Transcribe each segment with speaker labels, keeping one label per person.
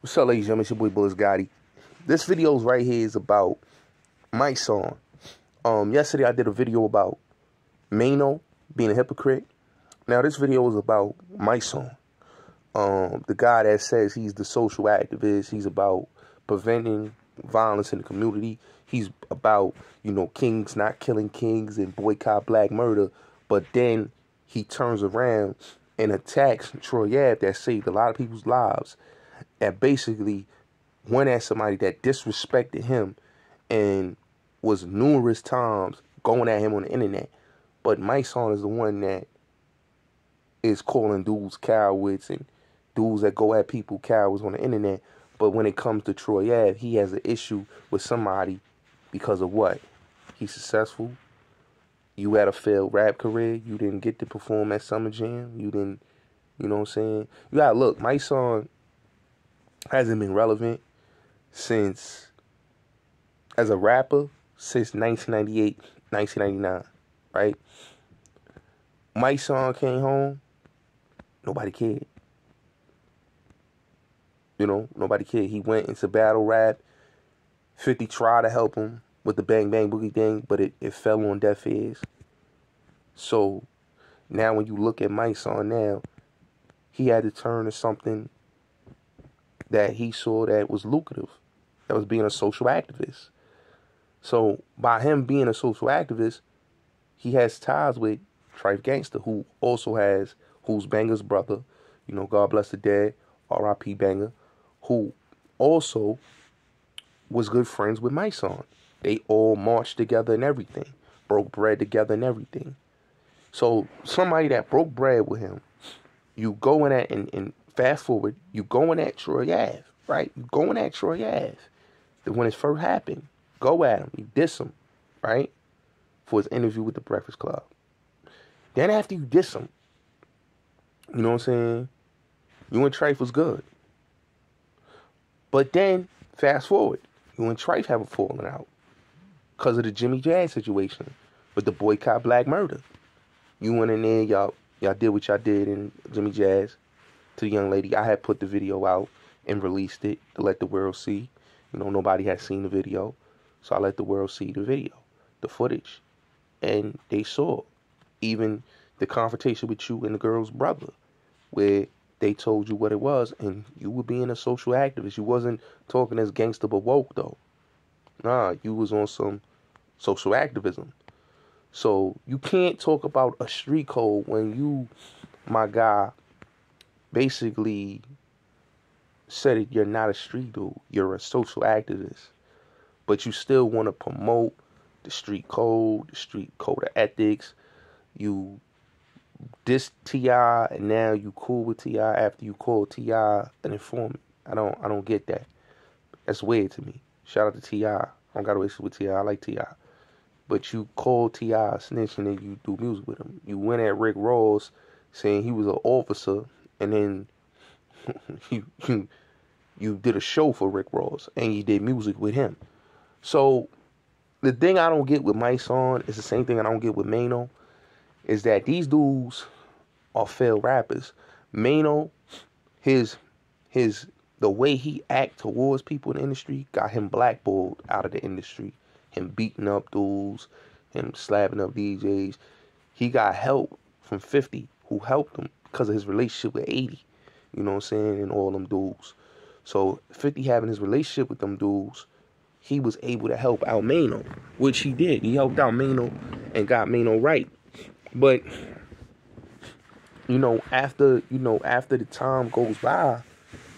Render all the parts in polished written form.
Speaker 1: What's up, ladies and gentlemen? It's your boy Bulletz Gotti. This video right here is about mysonne. Yesterday I did a video about maino being a hypocrite. Now this video is about mysonne. The guy that says he's the social activist. He's about preventing violence in the community. He's about, kings not killing kings and boycott black murder. But then he turns around and attacks Troy Ave that saved a lot of people's lives. And basically went at somebody that disrespected him and was numerous times going at him on the internet. But mysonne is the one that is calling dudes cowards and dudes that go at people cowards on the internet. But when it comes to Troy Ave, he has an issue with somebody because of what? He's successful. You had a failed rap career. You didn't get to perform at Summer Jam. You didn't, you know what I'm saying? You gotta look, mysonne hasn't been relevant since, as a rapper, since 1998, 1999, right? mysonne came home, nobody cared. Nobody cared. He went into battle rap. 50 tried to help him with the Bang Bang Boogie thing, but it fell on deaf ears. So now when you look at mysonne now, he had to turn to something that he saw that was lucrative, that was being a social activist. So by him being a social activist, he has ties with Trife Gangster, who's Banger's brother, God bless the dead, R.I.P. Banger, who also was good friends with mysonne. They all marched together and everything, broke bread together and everything. So somebody that broke bread with him, you go in at and fast forward, you going at Troy Ave, right? You going at Troy Ave. When it first happened, go at him. You diss him, right? For his interview with the Breakfast Club. Then after you diss him, you know what I'm saying? You and Trife was good. But then, fast forward, you and Trife have a falling out because of the Jimmy Jazz situation with the boycott black murder. You went in there, y'all did what y'all did in Jimmy Jazz to the young lady. I had put the video out and released it to let the world see. Nobody had seen the video. So I let the world see the video, the footage. And they saw even the confrontation with you and the girl's brother, where they told you what it was, and you were being a social activist. You wasn't talking as gangster but woke, though. Nah, you was on some social activism. So you can't talk about a street code when you, my guy, basically said it, you're not a street dude, you're a social activist. But you still want to promote the street code of ethics. You diss T.I. and now you cool with T.I. after you call T.I. an informant. I don't get that. That's weird to me. Shout out to T.I. I don't got a issue with T.I. I like T.I. But you call T.I. a snitch and then you do music with him. You went at Rick Ross saying he was an officer, and then you did a show for Rick Ross and you did music with him. So the thing I don't get with mysonne is the same thing I don't get with maino, is that these dudes are failed rappers. Maino, the way he act towards people in the industry got him blackballed out of the industry. Him beating up dudes, him slapping up DJs. He got help from 50, who helped him because of his relationship with 80. You know what I'm saying? And all them dudes. So 50 having his relationship with them dudes, he was able to help out maino, which he did. He helped out maino and got maino right. But after the time goes by,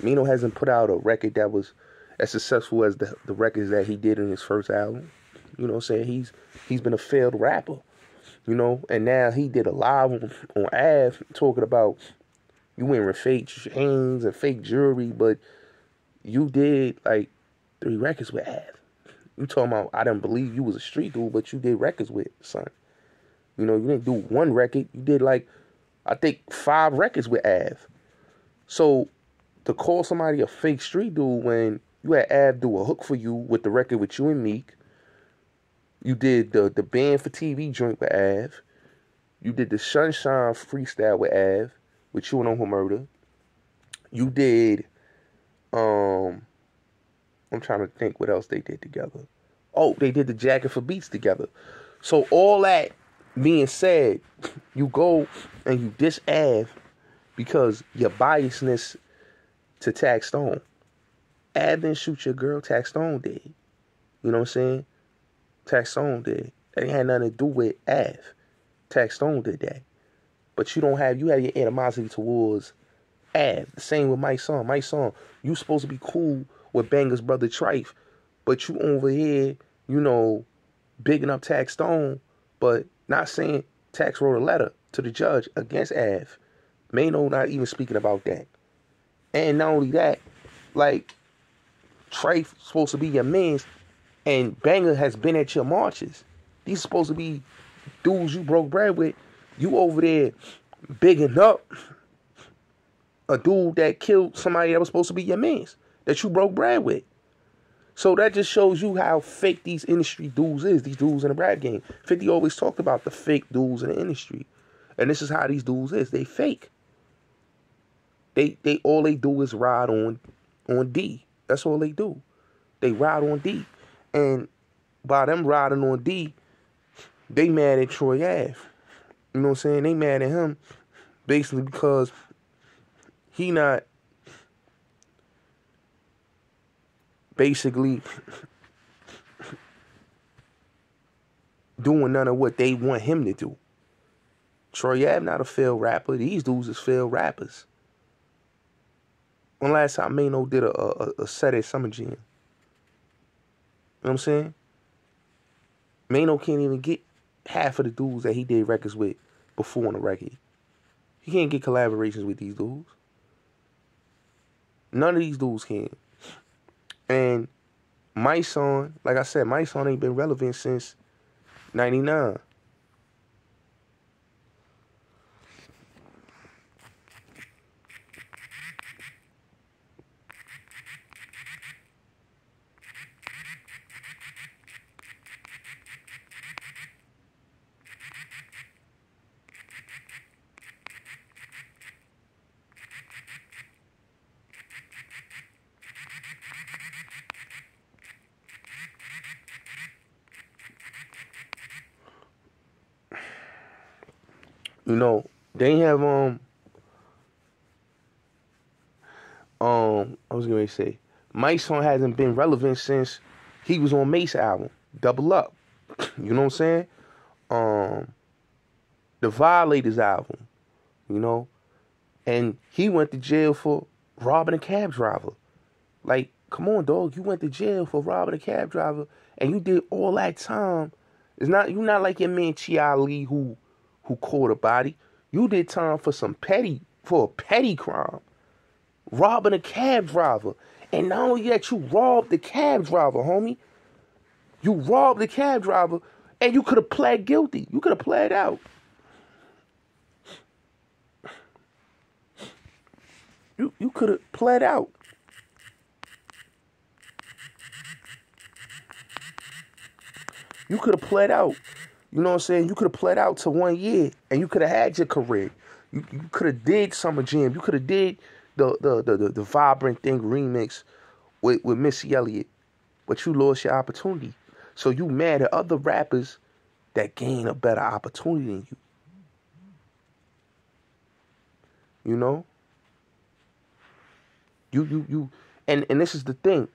Speaker 1: maino hasn't put out a record that was as successful as the records that he did in his first album. You know what I'm saying? He's been a failed rapper. And now he did a live on Ave talking about you wearing fake chains and fake jewelry, but you did like 3 records with Ave. You talking about I didn't believe you was a street dude, but you did records with, son. You didn't do 1 record. You did like, I think 5 records with Ave. So to call somebody a fake street dude when you had Ave do a hook for you with the record with you and Meek. You did the Band for TV joint with Ave. You did the Sunshine freestyle with Ave, with you and Uncle Murder. You did I'm trying to think what else they did together. Oh, they did the Jacket for Beats together. So all that being said, you go and you diss Av because your biasness to Tax Stone. Av didn't shoot your girl, Tax Stone did. You know what I'm saying? Tax Stone did. That ain't had nothing to do with Av. Tax Stone did that. But you have your animosity towards Av. The same with mysonne. mysonne, you supposed to be cool with Banger's brother Trife, but you over here, bigging up Tax Stone, but not saying Tax wrote a letter to the judge against Av. Maino not even speaking about that. And not only that, like, Trife supposed to be your mans, and Banger has been at your marches. These supposed to be dudes you broke bread with. You over there bigging up a dude that killed somebody that was supposed to be your mans, that you broke bread with. So that just shows you how fake these industry dudes is, these dudes in the rap game. 50 always talked about the fake dudes in the industry. And this is how these dudes is. They fake. They all they do is ride on D. That's all they do. They ride on D. And by them riding on D, they mad at Troy Ave. You know what I'm saying? They mad at him basically because he not basically doing none of what they want him to do. Troy Ave not a failed rapper. These dudes is failed rappers. When last time Maino did a set at Summer Jam? You know what I'm saying? Maino can't even get half of the dudes that he did records with before on the record. He can't get collaborations with these dudes. None of these dudes can. And mysonne, like I said, mysonne ain't been relevant since 99. They have I was gonna say mysonne hasn't been relevant since he was on Mace album, Double Up. You know what I'm saying? The Violators album, and he went to jail for robbing a cab driver. Like, come on, dog, you went to jail for robbing a cab driver, and you did all that time. You're not like your man Chi Lee who caught a body. You did time for a petty crime. Robbing a cab driver. And not only that, you robbed the cab driver, homie. You robbed the cab driver, and you could have pled guilty. You could have pled out. You could have pled out. You could have pled out. You know what I'm saying? You could have pled out to 1 year, and you could have had your career. You could have did Summer Jam. You could have did the Vibrant Thing remix with Missy Elliott, but you lost your opportunity. So you mad at other rappers that gain a better opportunity than you. You know? And this is the thing.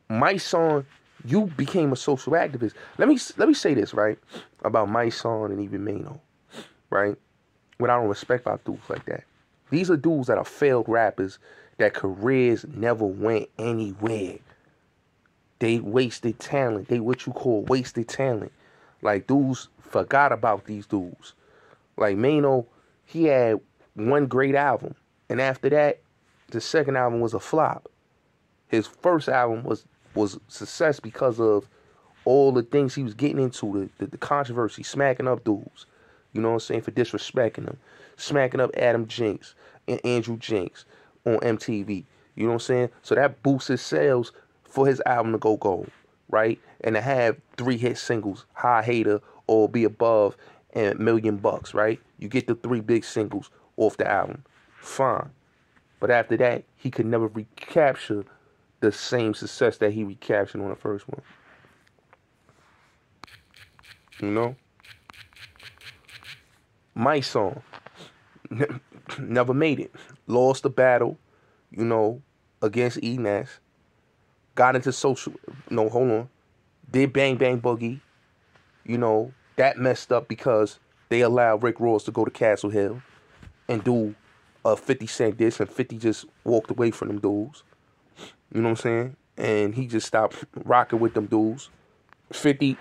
Speaker 1: mysonne, you became a social activist. Let me say this, right? About mysonne and even Maino, right? What I don't respect about dudes like that. These are dudes that are failed rappers that careers never went anywhere. They wasted talent. They what you call wasted talent. Like, dudes forgot about these dudes. Like Maino, he had one great album. And after that, the second album was a flop. His first album was success because of all the things he was getting into, the controversy, smacking up dudes. You know what I'm saying? For disrespecting them. Smacking up Adam Jenks and Andrew Jenks on MTV. You know what I'm saying? So that boosts his sales for his album to go gold, right? And to have 3 hit singles, High Hater or Be Above and $1 Million, right? You get the 3 big singles off the album. Fine. But after that, he could never recapture the same success that he recaptured on the first one. You know? Mysonne never made it. Lost the battle, you know, against Enes. Got into social, no, hold on. Did Bang Bang Boogie, you know, that messed up because they allowed Rick Ross to go to Castle Hill and do a 50 Cent diss, and 50 just walked away from them dudes. You know what I'm saying? And he just stopped rocking with them dudes. 50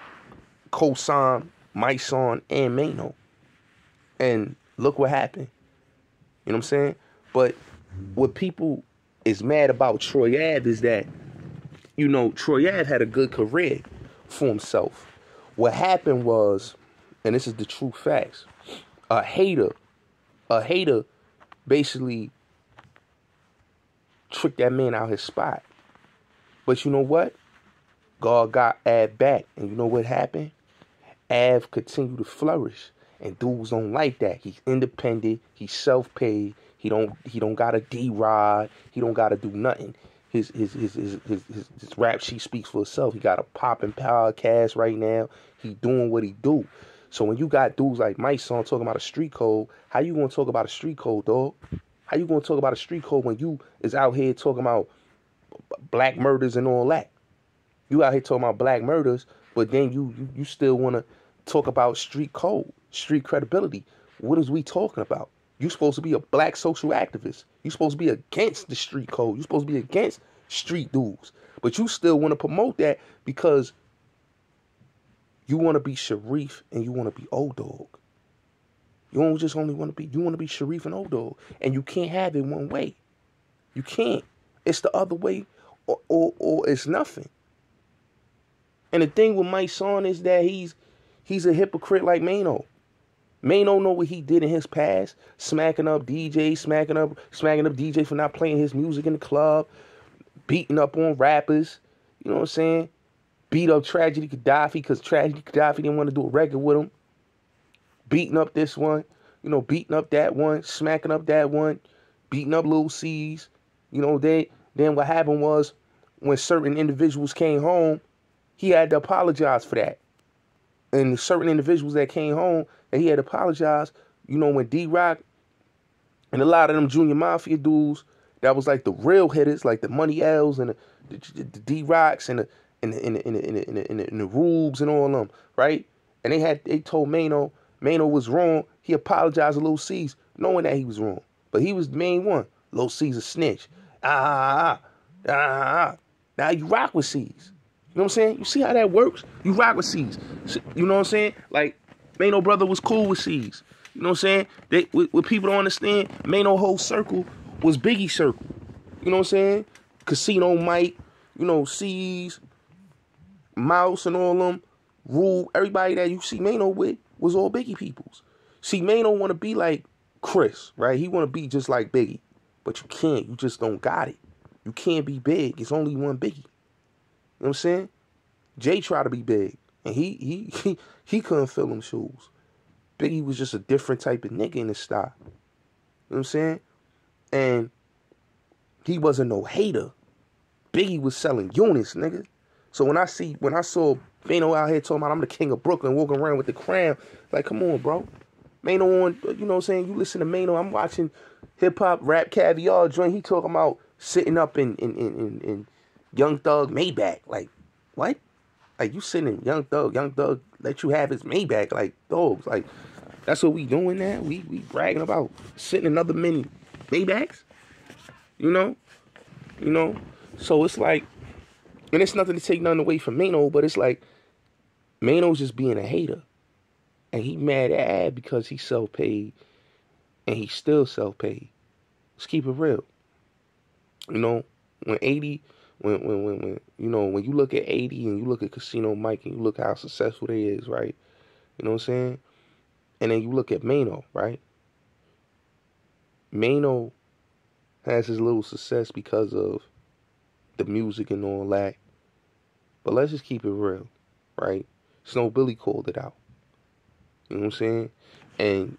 Speaker 1: co-signed Mysonne and Maino. And look what happened. You know what I'm saying? But what people is mad about Troy Ave is that, you know, Troy Ave had a good career for himself. What happened was, and this is the true facts, a hater basically tricked that man out his spot. But you know what? God got Ave back. And you know what happened? Ave continued to flourish. And dudes don't like that. He's independent. He's self-paid. He don't got a D-Rod. He don't got to do nothing. His rap sheet speaks for itself. He got a popping podcast right now. He doing what he do. So when you got dudes like Mysonne talking about a street code, how you gonna talk about a street code, dog? How you gonna talk about a street code when you is out here talking about black murders and all that? You out here talking about black murders, but then you still wanna talk about street code, street credibility. What is we talking about? You supposed to be a black social activist. You supposed to be against the street code. You supposed to be against street dudes. But you still want to promote that because you want to be Sharif and you want to be Old Dog. You don't just only want to be, you want to be Sharif and Old Dog. And you can't have it one way. You can't. It's the other way or it's nothing. And the thing with Mysonne is that he's a hypocrite like Maino. Maino know what he did in his past, smacking up DJ, smacking up DJ for not playing his music in the club, beating up on rappers, you know what I'm saying? Beat up Tragedy Gaddafi because Tragedy Gaddafi didn't want to do a record with him. Beating up this one, you know, beating up that one, smacking up that one, beating up Lil C's. You know, then what happened was when certain individuals came home, he had to apologize for that. And certain individuals that came home, and he had to apologize, you know, when D-Rock and a lot of them Junior Mafia dudes that was like the real hitters, like the Money L's and the D-Rocks and the Rubes and all of them, right? And they told Maino was wrong. He apologized to Lil C's, knowing that he was wrong. But he was the main one. Lil C's a snitch. Now you rock with C's. You know what I'm saying? You see how that works? You rock with C's. You know what I'm saying? Like, Maino brother was cool with C's. You know what I'm saying? What people don't understand, Maino whole circle was Biggie circle. You know what I'm saying? Casino Mike, you know, C's, Mouse and all them, Rule, everybody that you see Maino with was all Biggie peoples. See, Maino want to be like Chris, right? He want to be just like Biggie. But you can't. You just don't got it. You can't be big. It's only one Biggie. You know what I'm saying? Jay tried to be big, and he couldn't fill them shoes. Biggie was just a different type of nigga in his style. You know what I'm saying? And he wasn't no hater. Biggie was selling units, nigga. So when I saw Maino out here talking about I'm the king of Brooklyn, walking around with the crown, like, come on, bro. Maino on, you know what I'm saying? You listen to Maino, I'm watching hip-hop, rap, caviar joint. He talking about sitting up in Young Thug Maybach. Like, what? Like, you sitting in Young Thug let you have his Maybach. Like, dogs. Like, that's what we doing now? We bragging about sitting in other men Maybachs? You know? So it's like, and it's nothing to take nothing away from Maino, but it's like, Maino's just being a hater. And he mad at Ab because he's self-paid. And he's still self-paid. Let's keep it real. You know, when 80... When you know, when you look at 80 and you look at Casino Mike and you look how successful they is, right? You know what I'm saying? And then you look at Maino, right? Maino has his little success because of the music and all that. But let's just keep it real, right? Snow Billy called it out. You know what I'm saying? And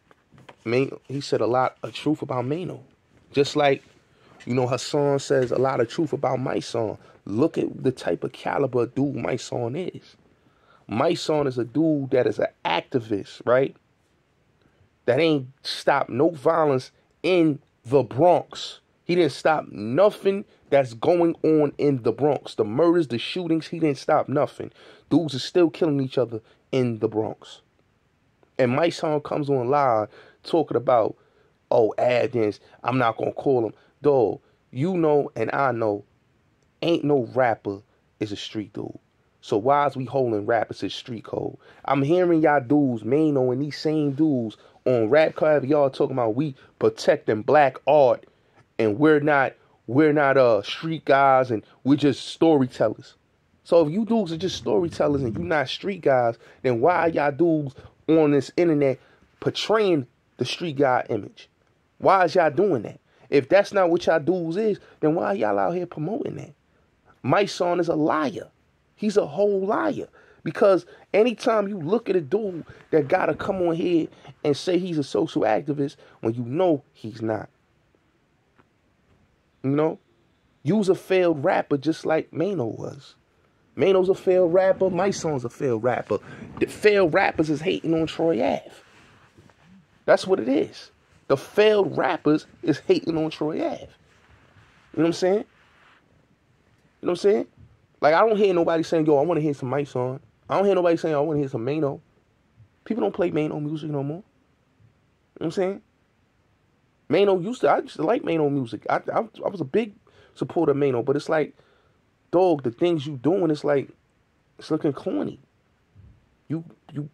Speaker 1: Maino, he said a lot of truth about Maino. Just like You know, Hassan says a lot of truth about mysonne. Look at the type of caliber dude mysonne is. Mysonne is a dude that is an activist, right? That ain't stopped no violence in the Bronx. He didn't stop nothing that's going on in the Bronx. The murders, the shootings, he didn't stop nothing. Dudes are still killing each other in the Bronx. And mysonne comes on live talking about, oh, Adams, I'm not going to call him. Dog, you know and I know, ain't no rapper is a street dude. So why is we holding rappers as street code? I'm hearing y'all dudes, maino, and these same dudes on Rap Club, y'all talking about we protecting black art and we're not street guys and we're just storytellers. So if you dudes are just storytellers and you not street guys, then why are y'all dudes on this internet portraying the street guy image? Why is y'all doing that? If that's not what y'all dudes is, then why are y'all out here promoting that? Mysonne is a liar. He's a whole liar. Because anytime you look at a dude that gotta come on here and say he's a social activist when you know he's not. You know? You's a failed rapper just like Maino was. Maino's a failed rapper. Mysonne's a failed rapper. The failed rappers is hating on Troy Ave. That's what it is. The failed rappers is hating on Troy Ave. You know what I'm saying? You know what I'm saying? Like, I don't hear nobody saying, yo, I want to hear some mysonne. I don't hear nobody saying, I want to hear some maino. People don't play maino music no more. You know what I'm saying? I used to like maino music. I was a big supporter of maino, but it's like, dog, the things you doing, it's like, it's looking corny. You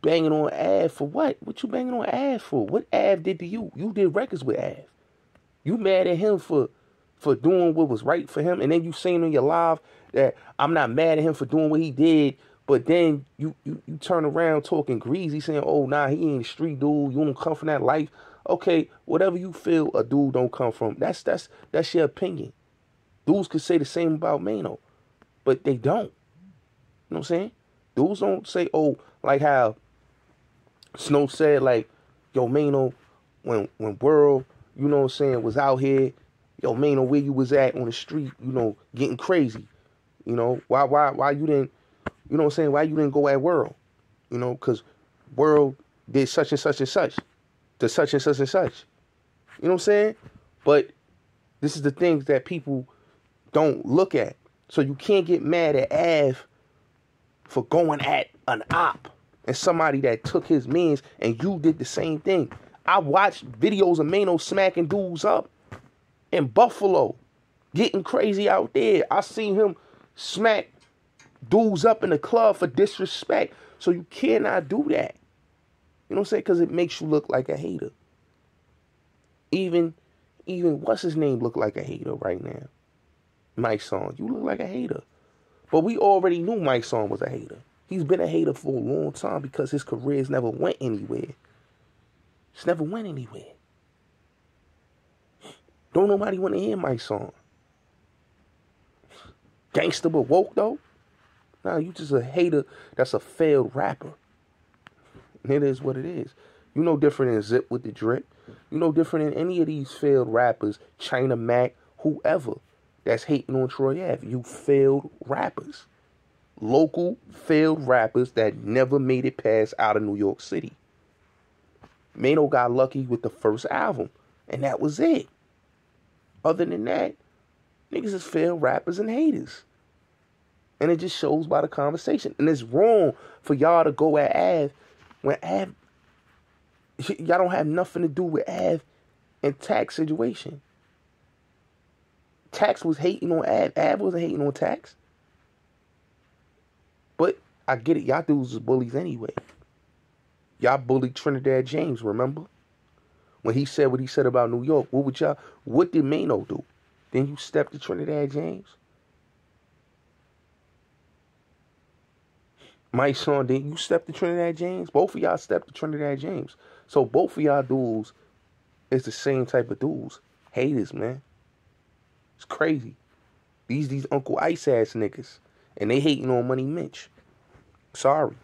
Speaker 1: banging on Av for what? What you banging on Av for? What Av did to you? You did records with Av. You mad at him for doing what was right for him, and then you saying on your live that I'm not mad at him for doing what he did, but then you turn around talking greasy, saying, oh, nah, he ain't a street dude, you don't come from that life. Okay, whatever you feel a dude don't come from, that's your opinion. Dudes could say the same about Maino, but they don't. You know what I'm saying? Dudes don't say, oh, like how Snow said, like, yo, Maino, when World, you know what I'm saying, was out here, yo, Maino, where you was at on the street, you know, getting crazy. You know, why you didn't, you know what I'm saying, why you didn't go at World? You know, because World did such and such and such, to such and such and such. You know what I'm saying? But this is the things that people don't look at. So you can't get mad at Av for going at an op and somebody that took his means, and you did the same thing. I watched videos of Maino smacking dudes up in Buffalo, getting crazy out there. I seen him smack dudes up in the club for disrespect. So you cannot do that. You know what I'm saying? Because it makes you look like a hater. Even what's his name look like a hater right now? Mysonne. You look like a hater. But we already knew Mysonne was a hater. He's been a hater for a long time because his careers never went anywhere. It's never went anywhere. Don't nobody want to hear Mysonne. Gangster but woke though? Nah, you just a hater that's a failed rapper. And it is what it is. You no different than Zip with the Drip. You no different than any of these failed rappers, China Mac, whoever, that's hating on Troy Ave. You failed rappers. Local failed rappers that never made it past out of New York City. Maino got lucky with the first album, and that was it. Other than that, niggas is failed rappers and haters. And it just shows by the conversation. And it's wrong for y'all to go at Av when Av, y'all don't have nothing to do with Av and Tax situation. Tax was hating on Av. Av wasn't hating on Tax. But I get it. Y'all dudes was bullies anyway. Y'all bullied Trinidad James, remember? When he said what he said about New York, what did Maino do? Then you stepped to Trinidad James? Mysonne, didn't you step to Trinidad James? Both of y'all stepped to Trinidad James. So both of y'all dudes is the same type of dudes. Haters, man. It's crazy. These Uncle Ice ass niggas. And they hating on Money Mitch. Sorry.